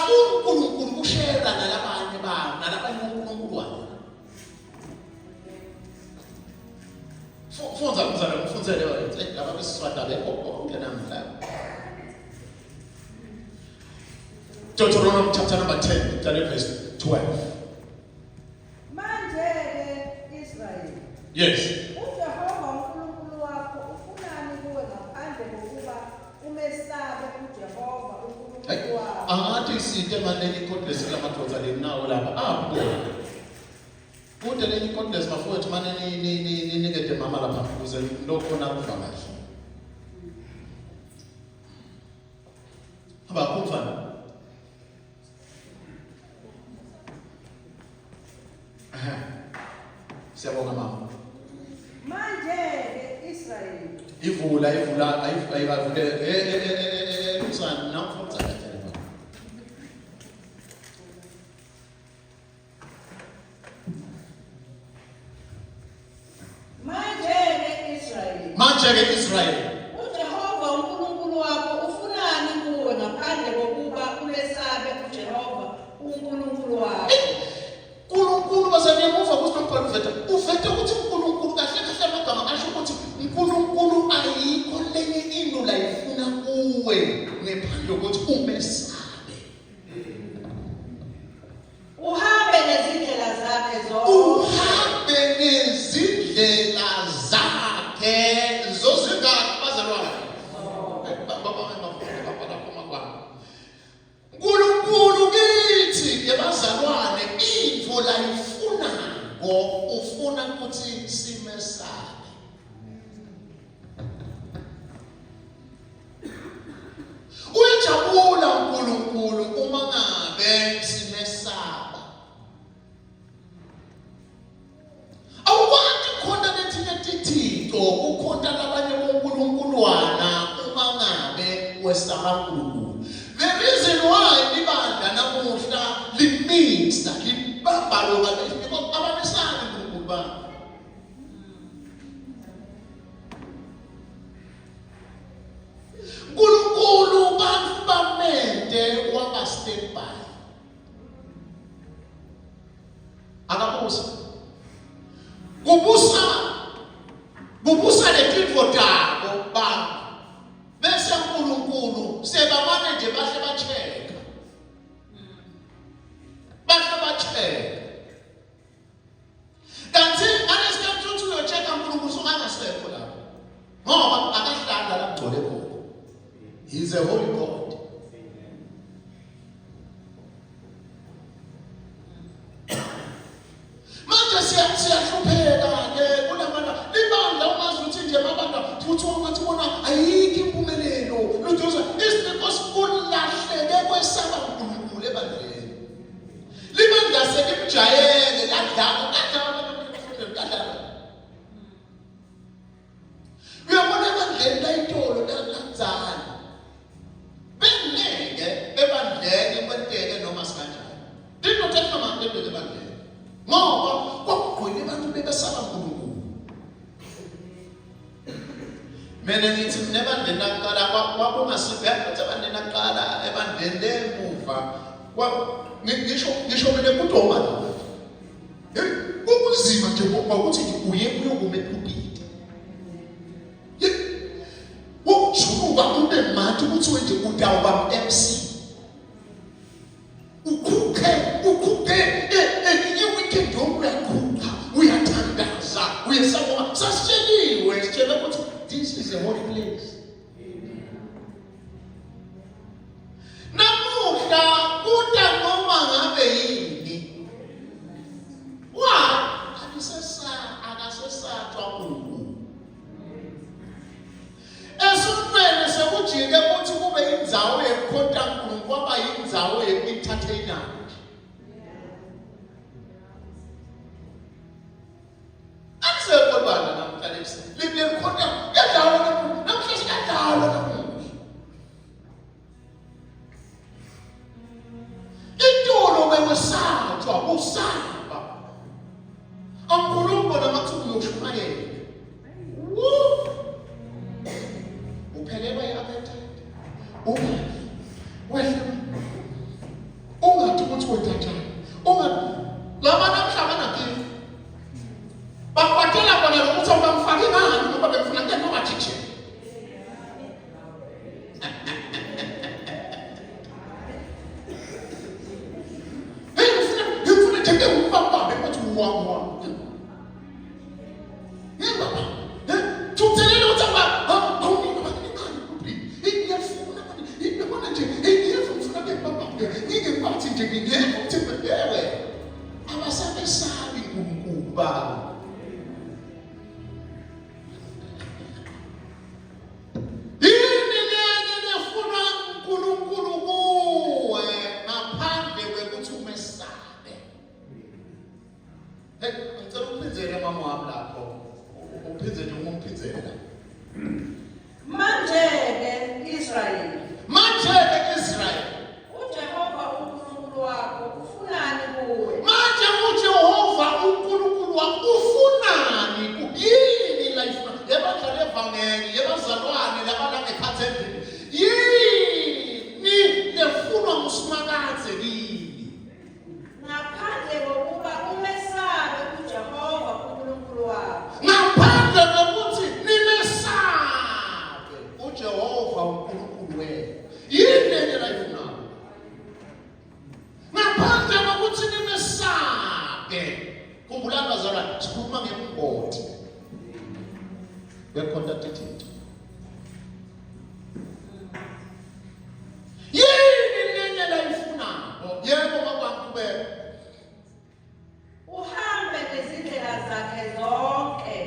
akafuni uNkulunkulu ukushera nalabanye babo nalabanye uNkulunkulu wakhe. Funza umzala umfunzele wena laba besiswada bonke namhla. Deuteronomy chapter number 10, verse 12. Manje Israel. Yes. uJehova uNkulunkulu wakho ufunani kuwe ngaphandle kokuba umesabe uJehova uNkulunkulu wakho. Angathi isite maneni kodlesi lamadodza lenawo lapha kude leni kodlesi mafowethu maneni nikede mama lapha ukuze lokho nakuva kahle. Abakumfana. Siyabonga mama. Manje Israel. Ivula ayivule usana namfutsa kahle. Manje Israel. uJehova uNkulunkulu wakho ufunani kuwe ngaphandle kokuba umesabe uJehova uNkulunkulu wakho. uNkulunkulu basanyemuva kusimbhalo uvete ukuthi uNkulunkulu kahle amagama asho ukuthi uNkulunkulu ayikho lenye into la ifuna kuwe ngaphandle kokuthi umesabe. Uhambe nezindlela zakhe zonke. Uhambe nezindlela zakhe zozingaki bazalwane. uNkulunkulu kithi yabazalwane into la ifuna ufuna ukuthi simesabe. Uyajabula uNkulunkulu uma ngabe simesaba. Awukwazi khona netinye tithixo ukhonta labanye bonkulunkuluwana uma ngabe wesaba uNkulunkulu. The reason why libandla namuhla limixta libambalo kahle because abamesaba uNkulunkulu babo. uNkulunkulu bantu bamente waba stand by. Akabusa. Kubusa letifo tabo bantu. Bese uNkulunkulu sebamane nje bahle bacheka. Kanti anesikhathi ukuthi uyocheka uNkulunkulu sokangasekho lapho. Ngoba akahlala la gcwele khona. He's a holy God. Manje siyahlupheka ke kunamandla libandla umazi ukuthi nje mabandla futhi wathi bona ayikho impumelelo lujoza is because kulahleke kwesaba uNkulunkulu ebandleni. Libandla selimjayele ladlala uyabona ebandleni layitolo lanzana beneke ebandleni kwenteke noma sikanjani. Did not take my mind to the bandleni. Ngoba kwakugcwele abantu bebesaba uNkulunkulu. Mina ngithi nebandleni laqala kwakungasiphi yathi abandleni laqala ebandleni lemuva ngisho mina kudoma la. Kunzima nje ukuthi uye uyokuma epulpiti. Ukujuluka ube mathi ukuthi wenje udawuba MC. Ukukhe weekend uyakhupha uyathandaza uyesabona sasitsheliwe sitshela ukuthi this is a holy place. Namuhla kuda noma ngabe yini akasesathwa uNkulunkulu esifene sekujike ukuthi kube indzawo yekhonta uNkulunkulu kwaba indzawo ye-entertainment. Akusekodwana namhlalisi likhonta yadlala namhla siyadlala namuhla. Intolo bewesathwa usaba uNkulunkulu namathuba yoshumayela. Uphelelwa yi-appetite. Wehla wami. Yebo. Tuthelele uthamba, awungikho ngiyafuna ngiyabona nje, ngiyafuna ngempapa. Ngingephathi nje ngiyeke ukuthi yewe. Abasabesabi uNkulunkulu babo. Manje-ke Israyeli, uJehova uNkulunkulu wakho ufunani kuwe? manje uJehova uNkulunkulu wakho ufunani yini la ifuna? Yebadlala evangeli, yebazalwane labana ngekhatheni. Yini lefunwa ngusimakadze kini? Ngaphandle kokuba umesabe uJehova uNkulunkulu wakho. Ngaphandle kokuthi nimesabe uJehova uNkulunkulu wenu. Yini la ifuna? Ngaphandle kokuthi nimesabe. Khumbulani bazalwane, sikhuluma ngemgodi. Wecontact. Yini lenye la ifuna? Yebo bakwakubeka. Uhambe nezindlela zakhe zonke.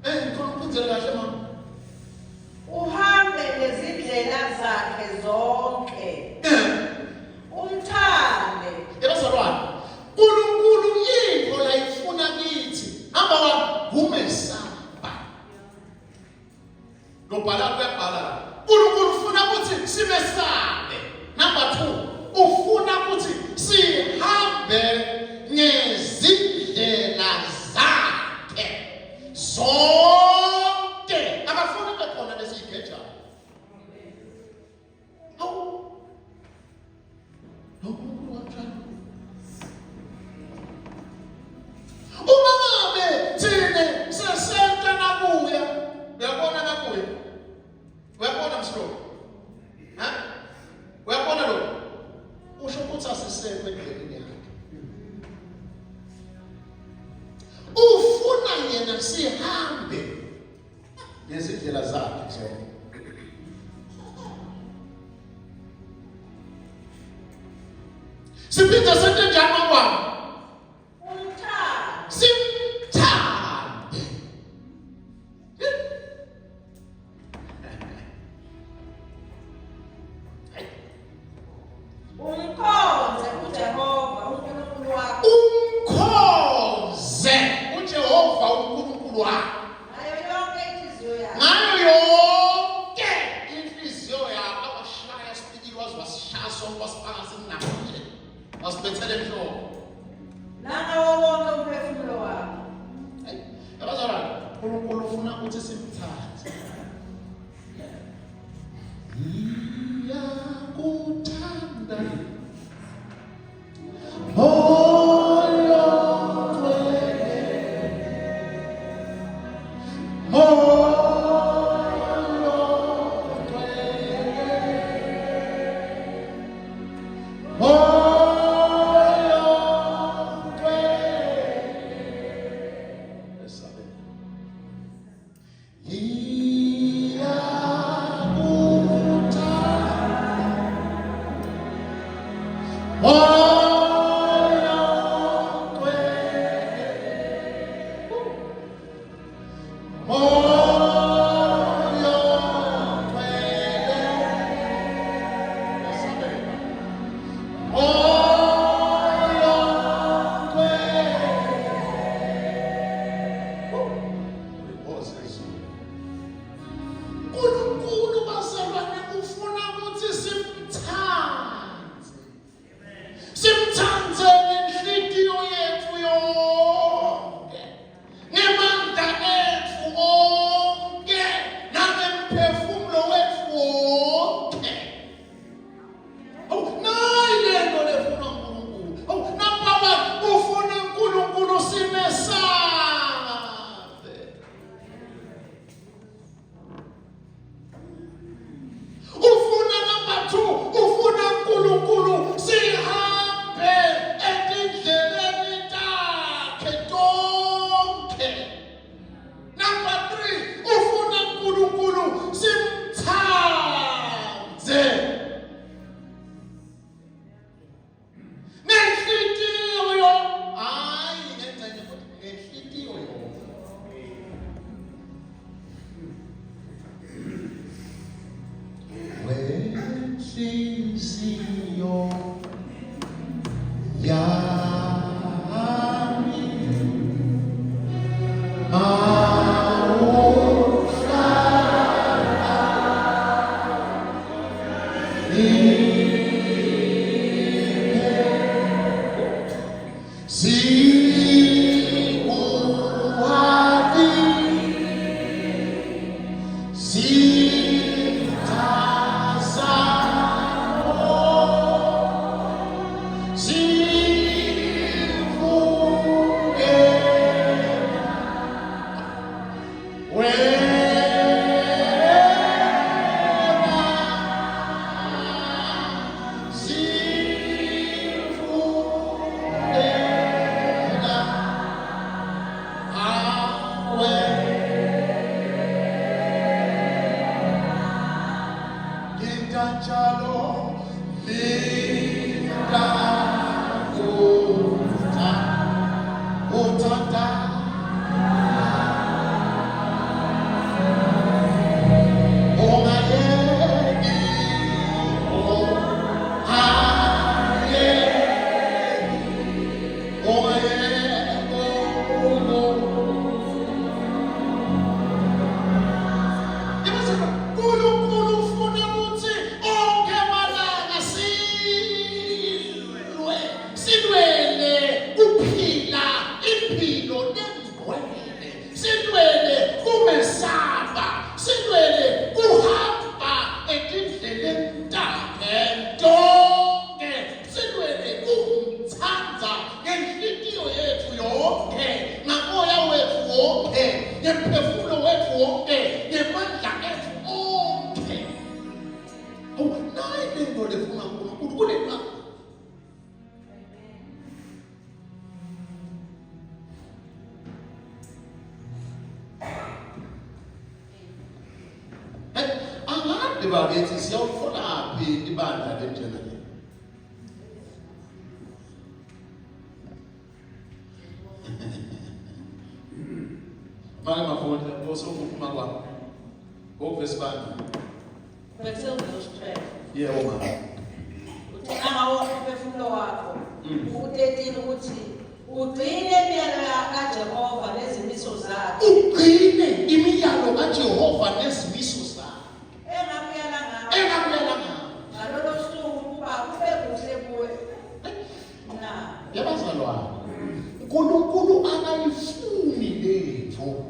Ngicela ukuphindela kahle mama. Uhambe nezindlela zakhe zonke. Umthande. Yebazalwane, uNkulunkulu yinto la ifuna kithi. Hamba umesaba. Lobhala kwebhala. uNkulunkulu ufuna ukuthi simesabe. Number 2, ufuna ukuthi sihambe ngezindlela zakhe zonke. Akafuni bekhona lesigejayo. Hawu. uNkulunkulu wathanda. Uma ngabe thina sesenta nakuya, uyabona nakuya. Uyabona msilo? Uyabona lo? Usho ukuthi asisekwe endleleni yakhe. Ufuna yena sihambe ngezindlela zakhe zonke. Siphinda senze njani ngokwami? Umthande. Simthande. Umkhonze uJehova uNkulunkulu wakho. Umkhonze uJehova uNkulunkulu wakho. Ngayo yonke inhliziyo yakho. Ngayo yonke inhliziyo yakho. Abashaya sipikile wazibashaya sonke wasifaka simnamanje. Wasibethele emhloko. Nangawo wonke umphefumulo wakho. Yabazalwane, uNkulunkulu ufuna ukuthi simthathe. Iyakuthanda. Moyo uNkulunkulu bazalwane ufuna ukuthi simthande. bakithi siyawuthola phi ibandla lenjena le? Manje mafundla osokuphuma kwakho. Ovesi bani? Bethel verse 12. Yebo mama. Uthi angawonke umphefumulo wakho. U13 ukuthi ugcine imiyalo kaJehova nezimiso zakhe. Ugcine imiyalo kaJehova nezimiso zakhe. Engakuyala ngawo. Engakuyala ngawo. Ngalolo suku kuba kube kuhle kuwe. Na. Yabazalwane. uNkulunkulu akayifuni letho.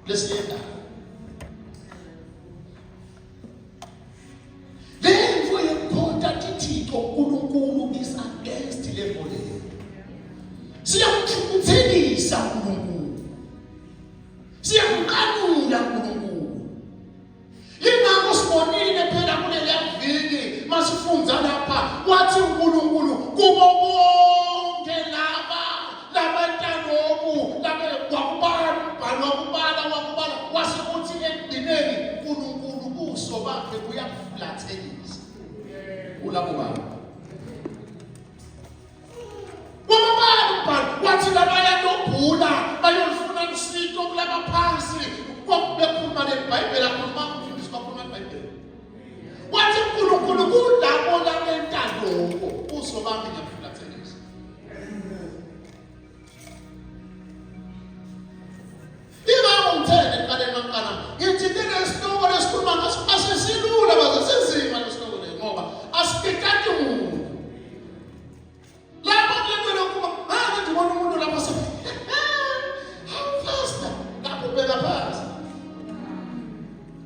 Lesiyenda. Letho yekhonta Thixo uNkulunkulu is against level leyo. Siyamthukuthelisa uNkulunkulu. Siyamkanula uNkulunkulu. Yingakho sibonile phela kuleli viki masifundza lapha wathi uNkulunkulu kubo bonke laba labantanoku wakubala wasekuthi ekugcineni uNkulunkulu buso bakhe buyaflathelisa ulabo baba wathi labaya nobhula bayolufuna usito kulaba phansi bekhuluma leBhayibheli akhuluma umfundisi bakhuluma iBhayibheli wathi uNkulunkulu kulabo labentandoko buso bami ngiyaflathelisa. Umthele kale mankana yithi lesitoko lesikhuluma ngaso asisilula bazasenzima lesitoko le ngoba asipekati umuntu lapho kulento lokuba ngathi ubona umuntu lapho se fasta lapho beka phansi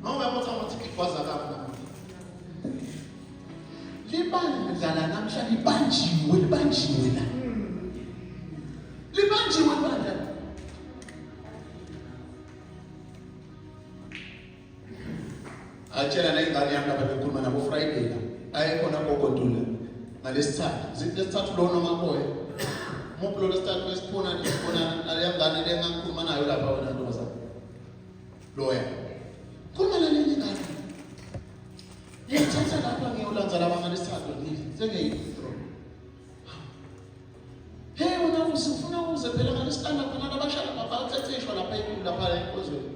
noma yabuthi ukuthi ikwaza kakhulu libandla namhla libanjiwe la libanjiwe bandla. Atshela la ingane yami lapha bekhuluma nabo Friday la ayikhona gogodula ngalesithathu lo noma boye muplo lesithathu esiphona nale ngane lengakhuluma nayo lapha wena ntombazana loya khuluma nale ingane yethatha lapha ngiyolanza laba ngalesithathu sengeyithro hey wena usifuna uze phela ngalesithathu khona labashala babathetheshwa lapha enkulu lapha enkozweni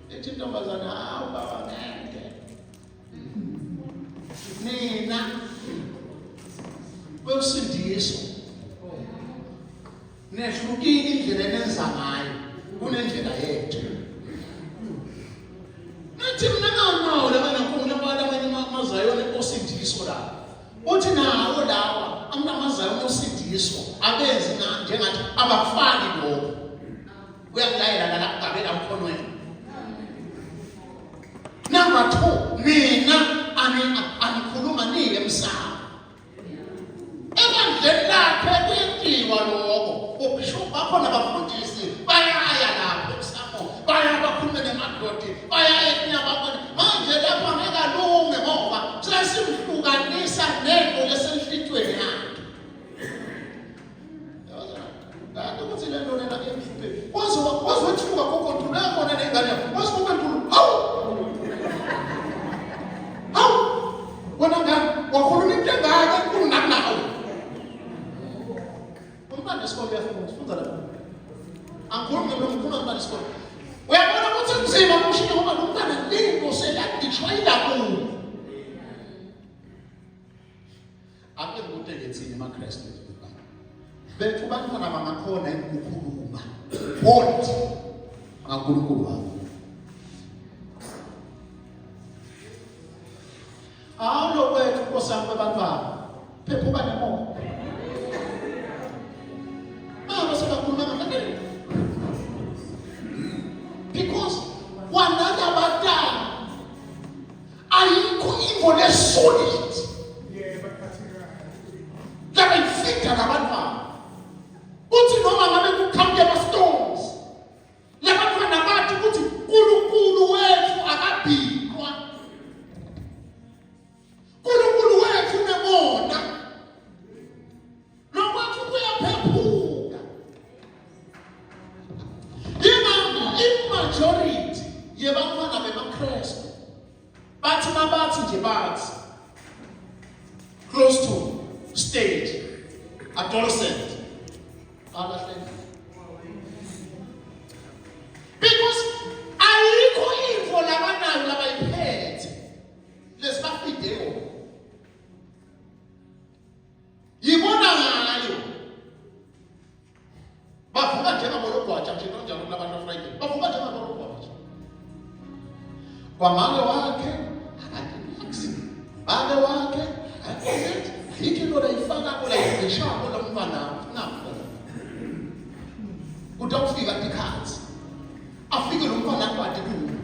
ethi intombazana hawu baba ngeke nina wesindiso nehlukile indlela enenza ngayo kunendlela yethu nathi mina nganawo labana nkulu abanye amazayona osindiso la uthi nawo lawa amnamazayona osindiso abenzi njengathi abafani lokho uyakulayela la kugabela umkhonweni. Number 2, mina anikhuluma niye emsamo. Ebandleni lakhe kuyentiwa lokho. Ubishop bakho nabafundisi bayaya lapho emsamo. Baya bakhulume nemadodi, baya enyabakho. Manje lapha ngeke alunge ngoba sesimhlukanisa nento lesenhlitweni yakhe. Kanti ukuthi le nto lena emhluphe. Wazothuka kokontulo yakho nengane yakho. Wazokontulo. Wena ngani wakhuluma into engaka kunanawo umntwana esikole uyafunda lapho angikhulumi ngemkhuluma umntwana esikole uyabona ukuthi nzima kushilo ngoba lo mntwana lingo seladishwayila kuwo ake ngikutheke thina emaKristu bethu bantwana bangakhona ukukhuluma bonke ngaNkulunkulu wabo. Awulo kwethu nkosami kwabantwana phepha uba nemoto sebakhuluma ngakadeli because wanaka abantwana ayikho info lesolid labayifika ngabantwana uthi noma ngabe kukhawunti ama-stones labantwana bathi ukuthi uNkulunkulu wethu akabhikwa uNkulunkulu wethu nemona stage, adolescent. Because ayikho info labanayo labayiphethe lesibafideo. Yibona ngayo. Bavuka njengabologwaja mthethwa njalo labantu Friday. Bavuka njengabologwaja. Kwamake wakhe akathi bake wakhe akathi yikho lo ifaka kola ishako lomfana napho. Kutawufika ikhathi. Afike lo mfana kwade kulo.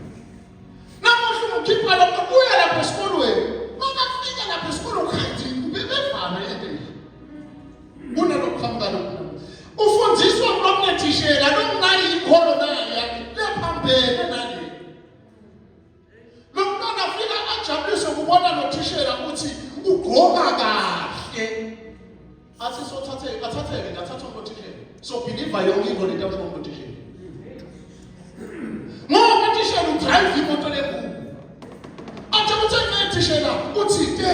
Namuhla umkhipha lapho kuya lapho esikolweni. Makafika lapho esikolweni ukhathi bebevana lento. Kunalokho lokho. Ufundiswa ngomnethishela nomnayi ikholo naye lephambene nani. Lo mntwana afika ajabulise ukubona nothishela ukuthi ugqoka kahle. Athi athatheke ndathathwa ngothishela. So believer yonke into lento ngothishela. Ngoba uthishela udrive imoto lenkulu. Athi uthishela uthi ke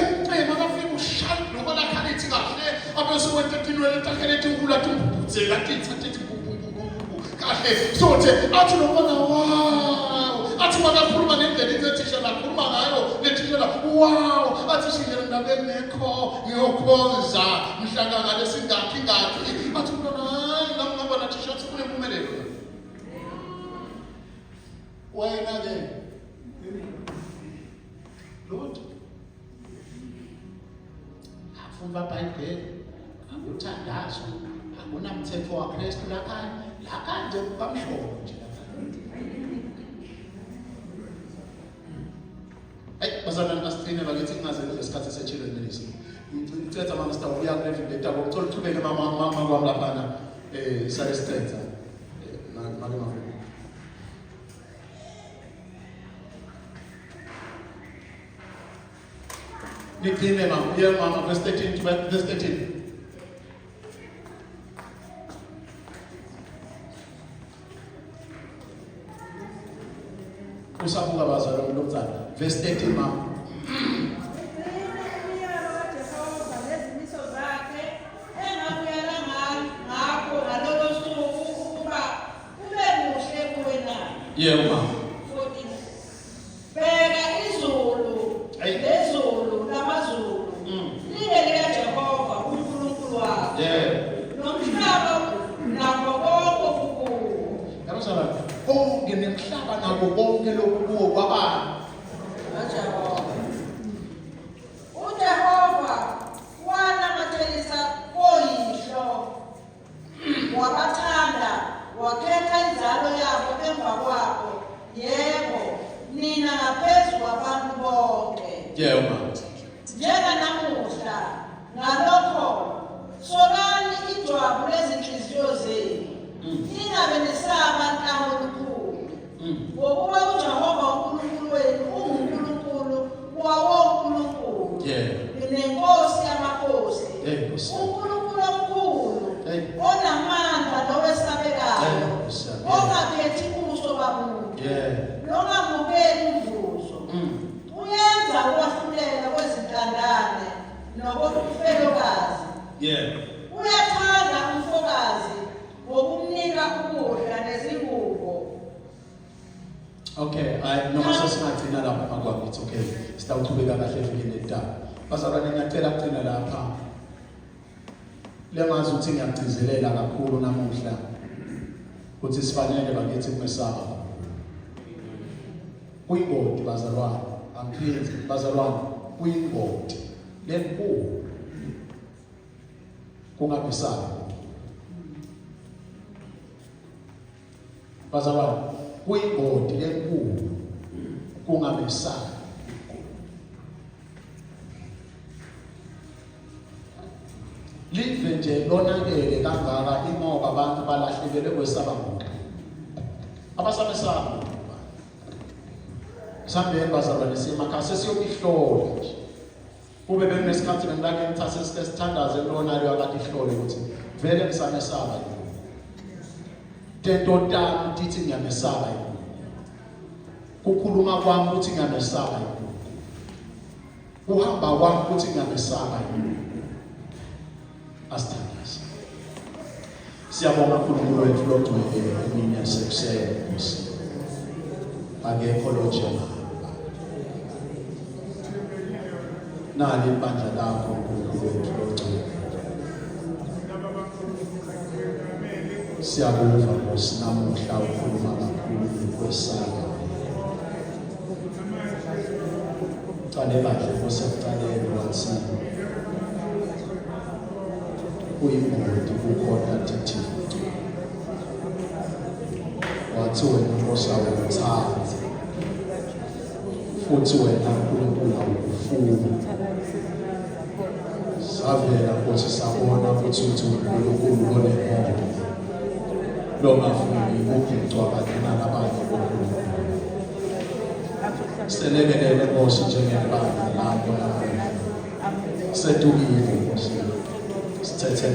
makafika ushaya noba khalithi kahle abese wethe kinwele takhelethi ukula tumbutse lathi thathe kahle so athi nobona wow athi makakhuluma nendlela uthishela akhuluma ngayo lethishela wow athi shingela ndabeni nekho ngiyokhonza mhlanga ngalesi ngakhi athi mntwana ngamba nathishela sifune impumelelo wena ke Lord, afunda iBhayibheli, akuthandazo, akunamthetho waKristu lakhaya nje kamhlophe nje lapha. Bazalwane basicine bakithi kungaze lesikhathi sechildren ministry. Ngicela mama star uya kule leta ngocela uthubeke mama kwami lapha sale strength. Mama Nickname mama, dear mama, verse 13 to verse 13. Usabuka bazalwane lomzana, verse 13 mama. Yeah, mama. Ngemhlaba nabo bonke lokuwo kwabani uJehova wanamathelisa oyihlo wabathanda wakhetha inzalo yabo emva kwabo yebo nina ngaphezu kwabantu bonke yebo njenganamuhla ngalokho solani ijwabu lezinhliziyo zenu ingabe nesaba nkankulunkulu ngokuba uJehova uNkulunkulu wenu unguNkulunkulu wawonkulunkulu nenkosi yamakhosi uNkulunkulu omkhulu onamandla nowesabekayo ongakhethi ubuso bamuntu nongamukeli umvuzo uyenza ukwahlulela kwezintandane nokobufelokazi uyathanda umfokazi ngokumnika ukudla nezingubo. Okay, noma sesingathina lapha makwami, it's okay. Sitawuthubeka kahle evikini letaba. Bazalwane ngiyacela kuthina lapha. Lengazi ukuthi ngiyagcizelela kakhulu namuhla. Ukuthi sifanele bakithi kumesaba. Kuyingoti bazalwane, angiphinzi bazalwane, kuyingoti. Lenkulu. Kungabisabi. Bazalwane, kuyingoti lenkulu kungamesabi. Live nje lonakele kangaka imoba abantu balahlekelwe kwesaba ngoba. Abasabesaba. Sambeni bazalwane semakhaya sesiyokihlola nje. Kube bekunesikhathi ngake ngithathe sithandaze lona leyo akade ihlole ukuthi vele ngisamesaba yini. Tento tami tithi ngiyamesaba yini. Kukhuluma kwami ukuthi ngiyamesaba yini. Uhamba kwami ukuthi ngiyamesaba yini. asithandaze. Siyabonga uNkulunkulu wethu logcwele emini yasekuseni Nkosi. Akekho lo njengawe. Nali ibandla lakho uNkulunkulu wethu logcwele. Siyabonga Nkosi namuhla ukhuluma kakhulu kwesaba. Cale kahle Nkosi akucalele wathi uyingoti kukhona addictive. Wathi wena Nkosi awuthandi futhi wena uNkulunkulu awufuni. Savela Nkosi sabona ukuthi uNkulunkulu onemoya longafuni ukugcwala nalabanye boNkulunkulu. Selekelele Nkosi njengebandla lakho. Sedukile Nkosi. Sithethe